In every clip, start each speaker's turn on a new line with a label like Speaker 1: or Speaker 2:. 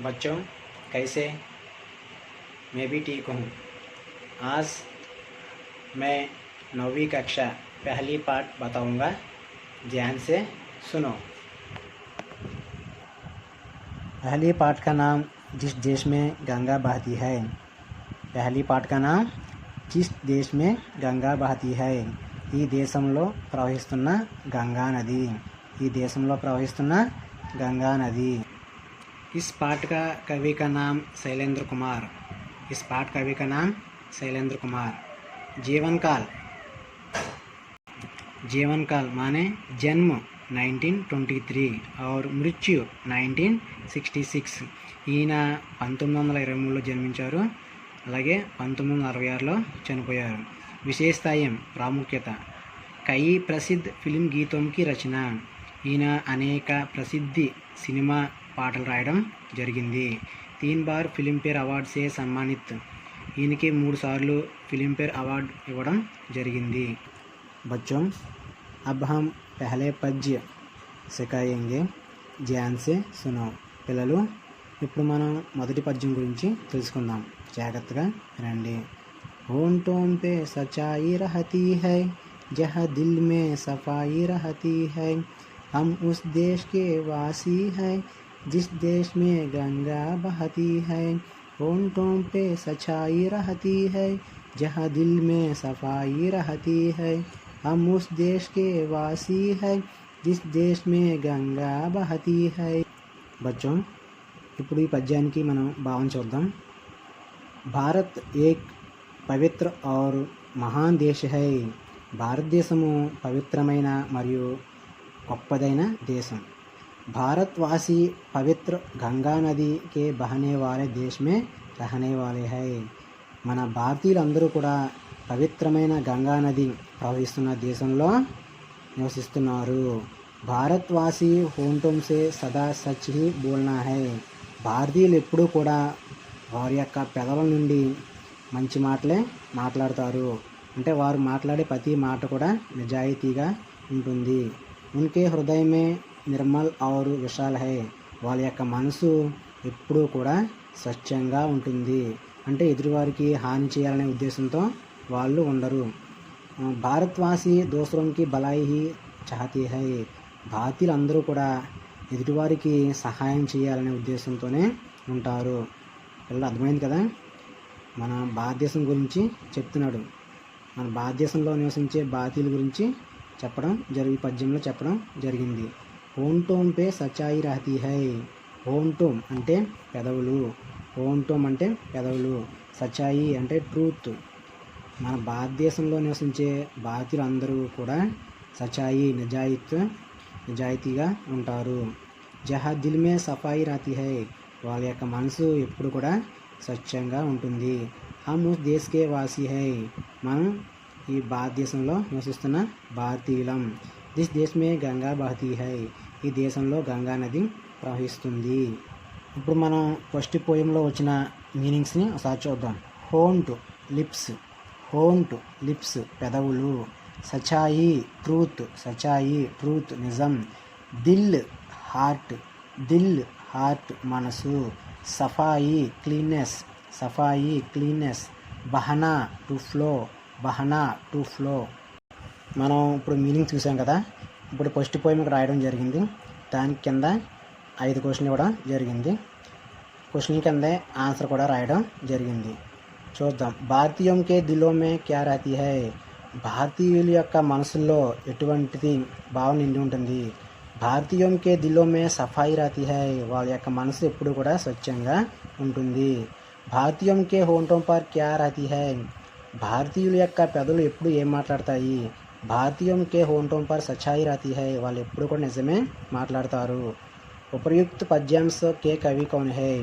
Speaker 1: बच्चों कैसे? मैं भी ठीक हूँ। आज मैं 9वीं कक्षा पहली पाठ बताऊँगा, ध्यान से सुनो। पहली पाठ का नाम जिस देश में गंगा बहती है। पहली पाठ का नाम जिस देश में गंगा बहती है। ఈ దేశంలో ప్రవహిస్తున్న గంగా నది। ఈ దేశంలో ప్రవహిస్తున్న गंगा नदी। इस पाठ का कवि का नाम शैलेंद्र कुमार। इस पाठ कवि का नाम शैलेंद्र कुमार। जीवन काल माने जन्म 1923 और मृत्यु 1966। ఈయన 1923లో జన్మించారు, అలాగే 1966లో చనిపోయారు। विशेषताएं प्रामुख्यता कई प्रसिद्ध फिल्म गीतों की रचना। ఈయన అనేక ప్రసిద్ధి సినిమా పాటలు రాయడం జరిగింది। 3 बार फिल्मफेयर अवार्ड से सम्मानित। ఈయనకి 3 सार्लु फिल्मफेयर अवार्ड ఇవ్వడం జరిగింది। बच्चों अब हम पहले पद्य सिखाएंगे, ध्यान से सुनो। పిల్లలు ఇప్పుడు మనం మొదటి పద్యం గురించి తెలుసుకుందాం, జాగ్రత్తగా వినండి। होंठों पे सच्चाई रहती है, जहाँ दिल में सफाई रहती है। हम उस देश के वासी हैं, जिस देश में गंगा बहती है। होंठों पे सच्चाई रहती है, जहाँ दिल में सफाई रहती है। हम उस देश के वासी हैं, जिस देश में गंगा बहती है। बच्चों ఇప్పుడు ఈ పద్యానికి మనం భావం చూద్దాం। భారత్ ఏక్ పవిత్ర और महान देश है। భారతదేశము పవిత్రమైన మరియు గొప్పదైన దేశం। भारतवासी पवित्र गंगा नदी के बहने वाले देश में रहने वाले हैं। మన భారతీయులందరూ కూడా పవిత్రమైన గంగా నది ప్రవహిస్తున్న దేశంలో నివసిస్తున్నారు। భారతవాసి होंठों से सदा सच ही बोलना है। భారతీయులు ఎప్పుడూ కూడా వారి యొక్క పెదవుల నుండి మంచి మాటలే మాట్లాడతారు, అంటే వారు మాట్లాడే ప్రతి మాట కూడా నిజాయితీగా ఉంటుంది। ఉన్కే హృదయ మే నిర్మల్ ఔర్ విశాల్ హై। వాళ్ళ యొక్క మనసు ఎప్పుడూ కూడా స్వచ్ఛంగా ఉంటుంది, అంటే ఎదుటివారికి హాని చేయాలనే ఉద్దేశంతో వాళ్ళు ఉండరు। భారతవాసి దూసరోంకి భलाई ही चाहते हैं। భారతీయులందరూ కూడా ఎదుటివారికి సహాయం చేయాలనే ఉద్దేశంతోనే ఉంటారు। పిల్లలు అర్థమైంది కదా, మన భారతదేశం గురించి చెప్తున్నాడు। మన భారతదేశంలో నివసించే భారతీయుల గురించి ఈ పద్యంలో చెప్పడం జరిగింది। होंठों पे सच्चाई रहती है। होंठों అంటే పెదవులు, होंठों అంటే పెదవులు, సచ్చాయి అంటే ట్రూత్। మన భారతదేశంలో నివసించే భారతీయులందరూ కూడా సచ్చాయి నిజాయితీగా ఉంటారు। జహా దిల్ మే సఫాయి रहती है। వాళ్ళ యొక్క మనసు ఎప్పుడు కూడా స్వచ్ఛంగా ఉంటుంది। హమ్ ఉస్ దేశ్ కే వాసి హై। మనం ఈ భారతదేశంలో నివసిస్తున్న భారతీయులం। జిస్ దేశ్ మే గంగా బహతీ హై। ఈ దేశంలో గంగా నది ప్రవహిస్తుంది। ఇప్పుడు మనం ఫస్ట్ పోయంలో వచ్చిన మీనింగ్స్ని ఒకసారి చూద్దాం। హోంట్ లిప్స్, హోంట్ లిప్స్ పెదవులు। సచాయి ట్రూత్, సచాయి ట్రూత్ నిజం। దిల్ హార్ట్, దిల్ హార్ట్ మనసు। సఫాయి క్లీన్నెస్, సఫాయి క్లీన్నెస్। బహనా టు ఫ్లో, బహనా టు ఫ్లో। మనం ఇప్పుడు మీనింగ్ చూసాం కదా, ఇప్పుడు ఫస్ట్ పోయిమకి రాయడం జరిగింది, దాని కింద 5 క్వశ్చన్లు ఇవ్వడం జరిగింది। క్వశ్చన్ కింద ఆన్సర్ కూడా రాయడం జరిగింది, చూద్దాం। భారతీయం కే దిలో మే క్యా రహతీ హై। భారతీయుల యొక్క మనసుల్లో ఎటువంటిది భావం నిండి ఉంటుంది। భారతీయం కే దిలో మే సఫాయి రహతీ హై। వాళ్ళ యొక్క మనసు ఎప్పుడు కూడా స్వచ్ఛంగా ఉంటుంది। భారతీయం కే హోంఠోం పర్ క్యా రహతీ హై। భారతీయుల యొక్క పెదవులు ఎప్పుడు ఏం మాట్లాడతాయి। భారతీయం కే హోంఠోం పర్ సచ్చాయి రహతీ హై। వాళ్ళు ఎప్పుడు కూడా నిజమే మాట్లాడతారు। ఉపయుక్త పద్యాంశ కే కవి కౌన్ హై।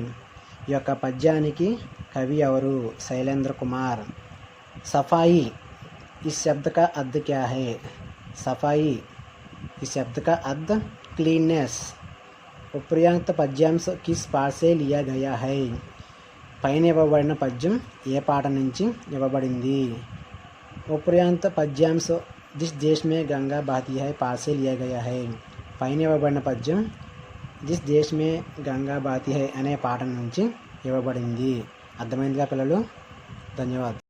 Speaker 1: ఈ యొక్క పద్యానికి కవి ఎవరు? శైలేంద్ర కుమార్। సఫాయి इस शब्द का अर्थ क्या है? सफाई इस शब्द का अर्थ क्लीननेस। उपयुक्त पद्यांश किस पाठ से लिया गया है? పైన ఇవ్వబడిన పద్యం ఏ పాట నుంచి ఇవ్వబడింది? ఉపయుक्त पद्यांश जिस देश में गंगा बहती है पाठ से लिया गया है। పైన ఇవ్వబడిన పద్యం జిస్ దేశ్ మే గంగా బాతి హై అనే పాట నుంచి ఇవ్వబడింది. అర్థమైందిగా పిల్లలు? ధన్యవాదాలు.